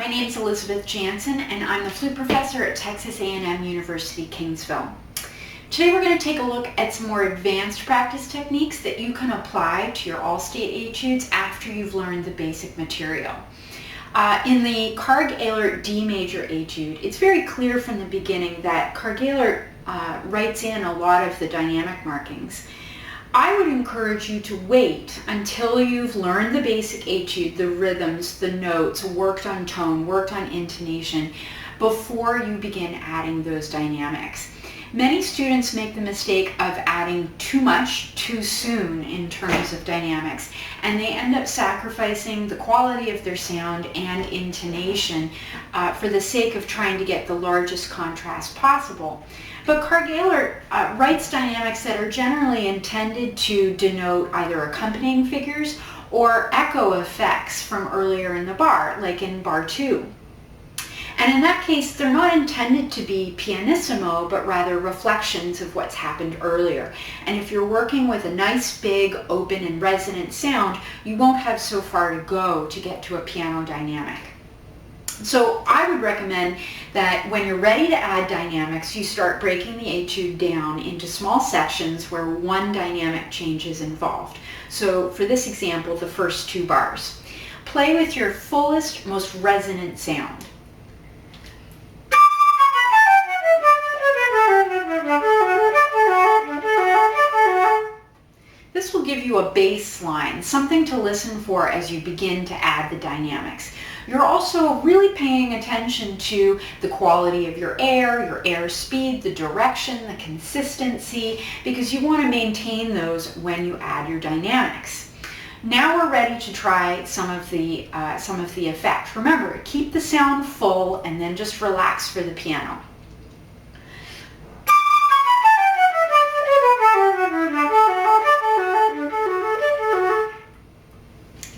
my name is Elizabeth Jansen, and I'm the flute professor at Texas A&M University, Kingsville. Today we're going to take a look at some more advanced practice techniques that you can apply to your all-state etudes after you've learned the basic material. In the Karg-Ehlert D major etude, it's very clear from the beginning that Karg-Ehlert writes in a lot of the dynamic markings. I would encourage you to wait until you've learned the basic etude, the rhythms, the notes, worked on tone, worked on intonation, before you begin adding those dynamics. Many students make the mistake of adding too much too soon in terms of dynamics, and they end up sacrificing the quality of their sound and intonation for the sake of trying to get the largest contrast possible. But Karg-Ehlert writes dynamics that are generally intended to denote either accompanying figures or echo effects from earlier in the bar, like in bar 2. And in that case, they're not intended to be pianissimo, but rather reflections of what's happened earlier. And if you're working with a nice, big, open, and resonant sound, you won't have so far to go to get to a piano dynamic. So I would recommend that when you're ready to add dynamics, you start breaking the etude down into small sections where one dynamic change is involved. So for this example, the first 2 bars. Play with your fullest, most resonant sound. This will give you a baseline, something to listen for as you begin to add the dynamics. You're also really paying attention to the quality of your air speed, the direction, the consistency, because you want to maintain those when you add your dynamics. Now we're ready to try some of the effect. Remember, keep the sound full and then just relax for the piano.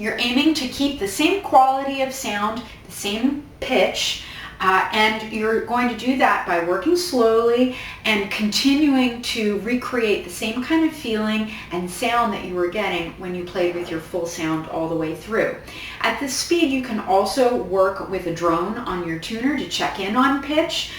You're aiming to keep the same quality of sound, the same pitch, and you're going to do that by working slowly and continuing to recreate the same kind of feeling and sound that you were getting when you played with your full sound all the way through. At this speed, you can also work with a drone on your tuner to check in on pitch.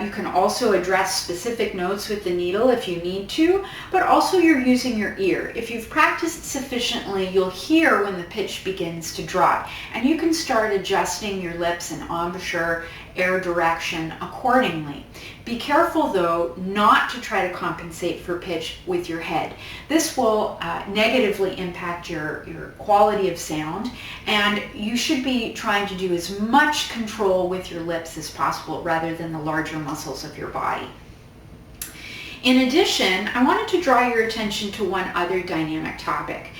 You can also address specific notes with the needle if you need to, but also you're using your ear. If you've practiced sufficiently, you'll hear when the pitch begins to drop, and you can start adjusting your lips and embouchure, air direction accordingly. Be careful though not to try to compensate for pitch with your head. This will negatively impact your quality of sound, and you should be trying to do as much control with your lips as possible rather than the larger muscles of your body. In addition, I wanted to draw your attention to one other dynamic topic.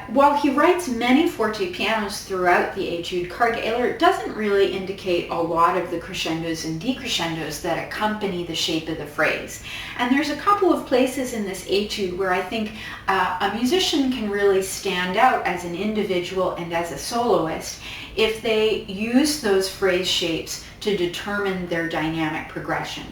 While he writes many forte pianos throughout the etude, Karg-Ehlert doesn't really indicate a lot of the crescendos and decrescendos that accompany the shape of the phrase. And there's a couple of places in this etude where I think a musician can really stand out as an individual and as a soloist if they use those phrase shapes to determine their dynamic progression.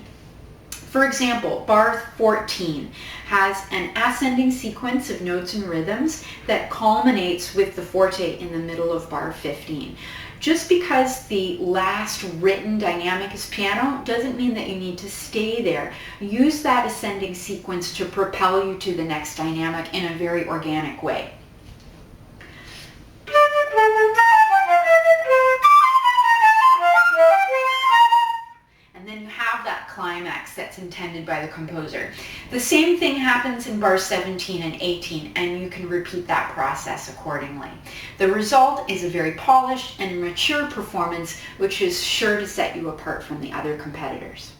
For example, bar 14 has an ascending sequence of notes and rhythms that culminates with the forte in the middle of bar 15. Just because the last written dynamic is piano doesn't mean that you need to stay there. Use that ascending sequence to propel you to the next dynamic in a very organic way. Climax that's intended by the composer. The same thing happens in bars 17 and 18, and you can repeat that process accordingly. The result is a very polished and mature performance, which is sure to set you apart from the other competitors.